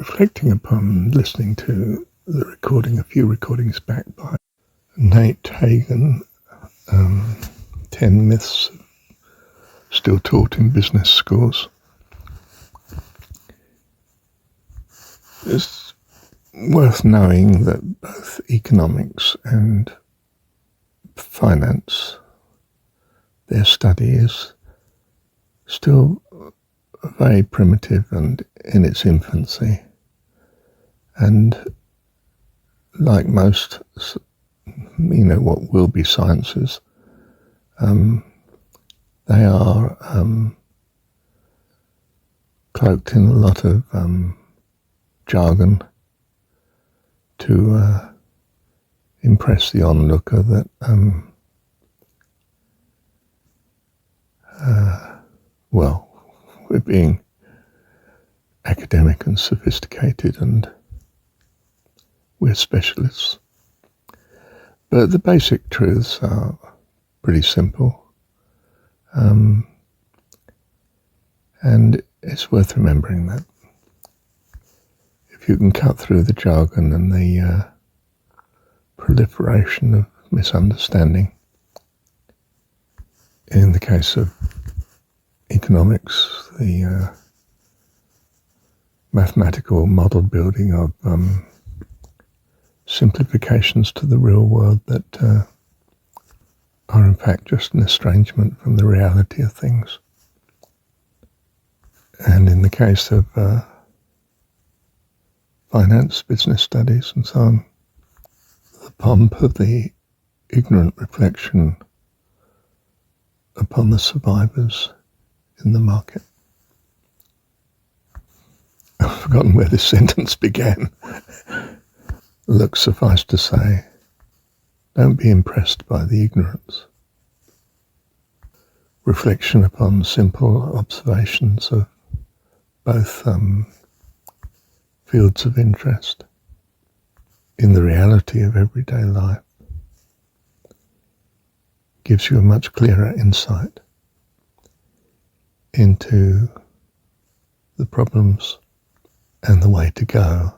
reflecting upon listening to the recording, a few recordings back by Nate Hagen, 10 myths still taught in business schools. It's worth knowing that both economics and finance, their study is still very primitive and in its infancy, and like most, what will be sciences, they are cloaked in a lot of jargon to impress the onlooker that we're being academic and sophisticated and we're specialists. But the basic truths are pretty simple. And it's worth remembering that if you can cut through the jargon and the proliferation of misunderstanding, in the case of economics, the mathematical model building of simplifications to the real world that are in fact just an estrangement from the reality of things. And in the case of finance, business studies and so on, the pomp of the ignorant reflection upon the survivors in the market. I've forgotten where this sentence began. Look, suffice to say, don't be impressed by the ignorance. Reflection upon simple observations of both fields of interest in the reality of everyday life gives you a much clearer insight into the problems and the way to go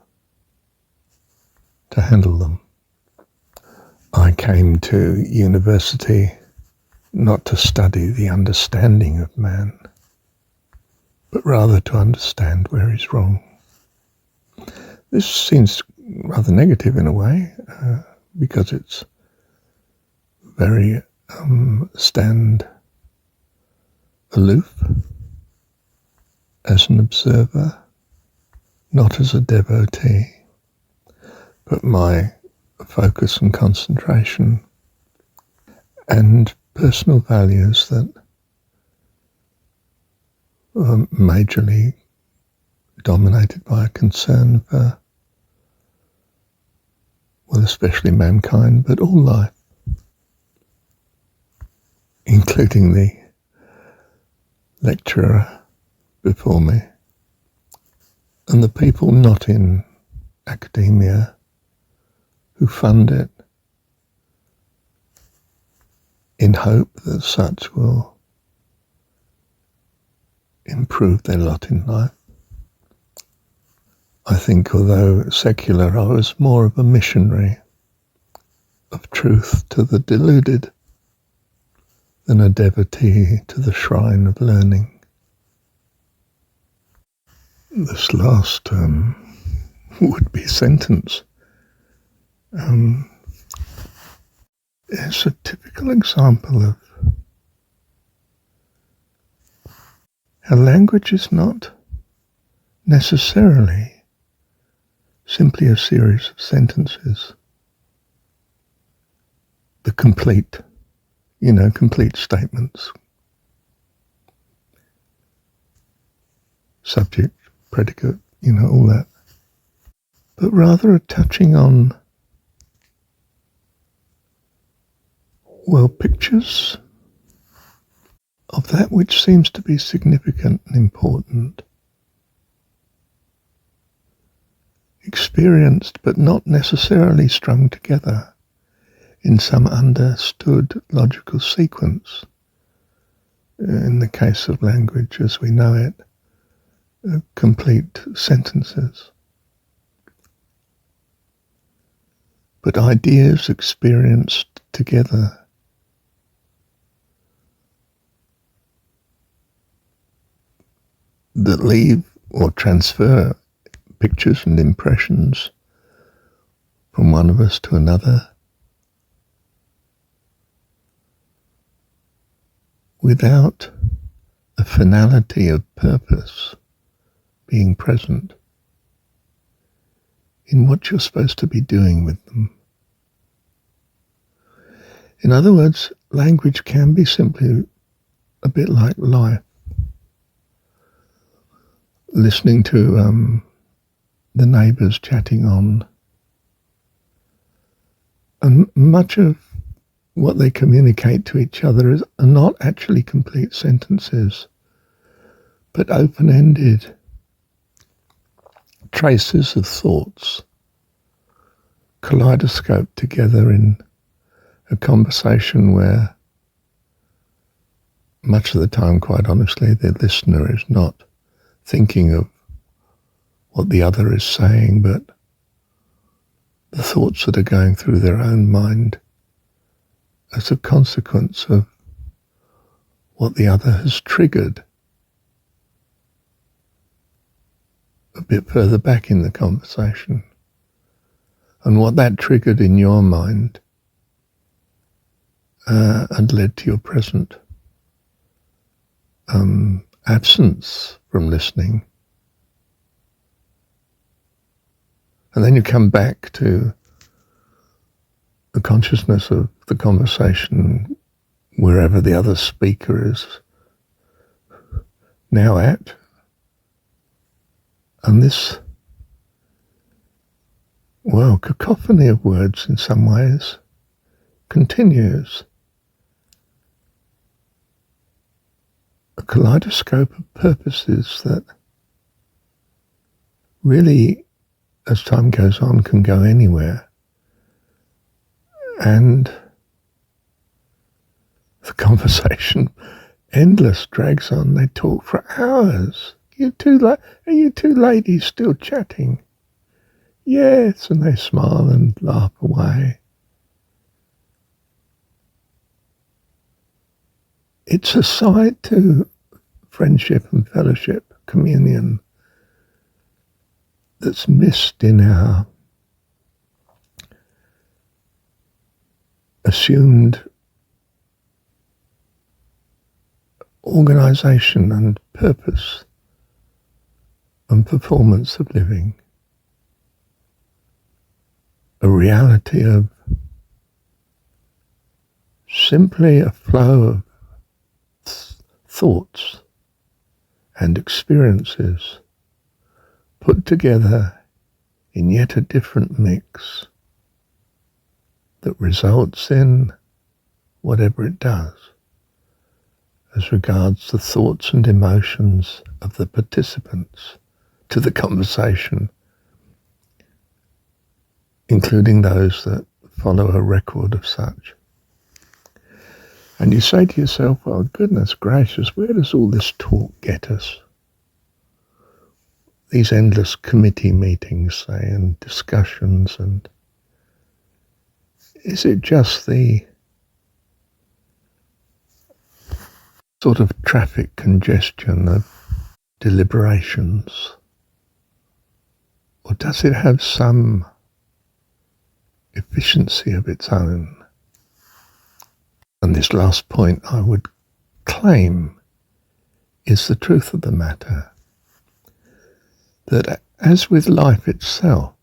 to handle them. I came to university not to study the understanding of man, but rather to understand where he's wrong. This seems rather negative in a way, because it's very stand aloof as an observer, not as a devotee, but my focus and concentration and personal values that are majorly dominated by a concern for, especially mankind, but all life, including the lecturer before me and the people not in academia who fund it in hope that such will improve their lot in life. I think, although secular, I was more of a missionary of truth to the deluded than a devotee to the shrine of learning. This last would-be sentence is a typical example of how language is not necessarily simply a series of sentences, the complete statements, subject, predicate, all that, but rather a touching on, pictures of that which seems to be significant and important, experienced but not necessarily strung together in some understood logical sequence. In the case of language as we know it, complete sentences. but ideas experienced together. That leave or transfer pictures and impressions from one of us to another without a finality of purpose being present in what you're supposed to be doing with them. In other words, language can be simply a bit like life. Listening to the neighbours chatting on, and much of what they communicate to each other are not actually complete sentences, but open-ended traces of thoughts kaleidoscoped together in a conversation where much of the time, quite honestly, the listener is not thinking of what the other is saying, but the thoughts that are going through their own mind as a consequence of what the other has triggered a bit further back in the conversation, and what that triggered in your mind and led to your present absence from listening. And then you come back to the consciousness of the conversation wherever the other speaker is now at. And this, well, cacophony of words in some ways continues. A kaleidoscope of purposes that really, as time goes on, can go anywhere. And the conversation, endless, drags on. They talk for hours. Are you two ladies still chatting? Yes, and they smile and laugh away. It's a side to friendship and fellowship, communion, that's missed in our assumed organisation and purpose and performance of living. A reality of simply a flow of thoughts and experiences put together in yet a different mix that results in whatever it does as regards the thoughts and emotions of the participants to the conversation, including those that follow a record of such. And you say to yourself, well, goodness gracious, where does all this talk get us? These endless committee meetings, say, and discussions, and is it just the sort of traffic congestion of deliberations? Or does it have some efficiency of its own? And this last point, I would claim, is the truth of the matter. That as with life itself,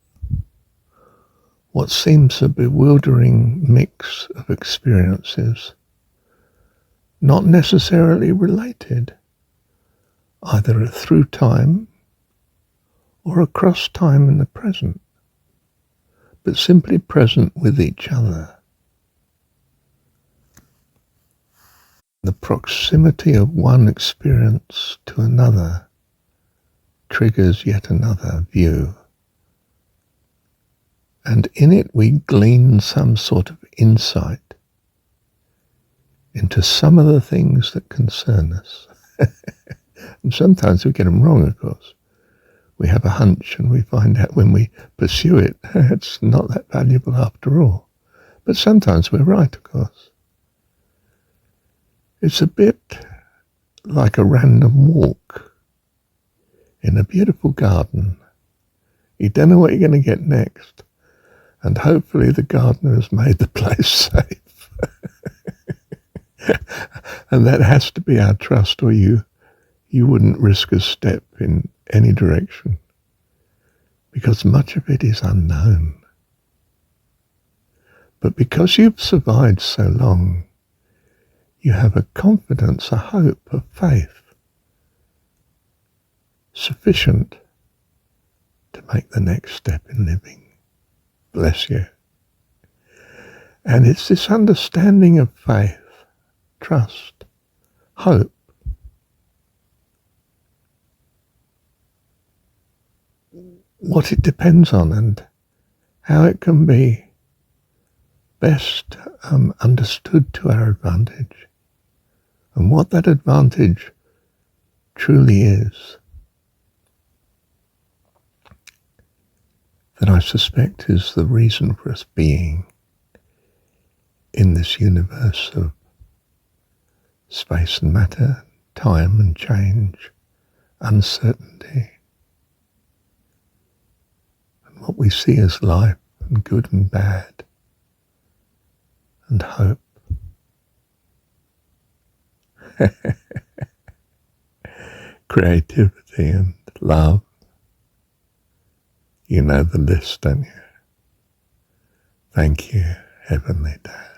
what seems a bewildering mix of experiences, not necessarily related, either through time or across time in the present, but simply present with each other. The proximity of one experience to another triggers yet another view, and in it we glean some sort of insight into some of the things that concern us. And sometimes we get them wrong, of course, We have a hunch and we find out when we pursue it, it's not that valuable after all. But sometimes we're right, of course. It's a bit like a random walk in a beautiful garden. You don't know what you're going to get next. And hopefully the gardener has made the place safe. And that has to be our trust, or you wouldn't risk a step in any direction, because much of it is unknown. But because you've survived so long, you have a confidence, a hope, a faith sufficient to make the next step in living. Bless you. And it's this understanding of faith, trust, hope, what it depends on and how it can be best understood to our advantage, and what that advantage truly is, that I suspect is the reason for us being in this universe of space and matter, time and change, uncertainty, and what we see as life and good and bad, and hope. Creativity and love. You know the list, don't you? Thank you, Heavenly Dad.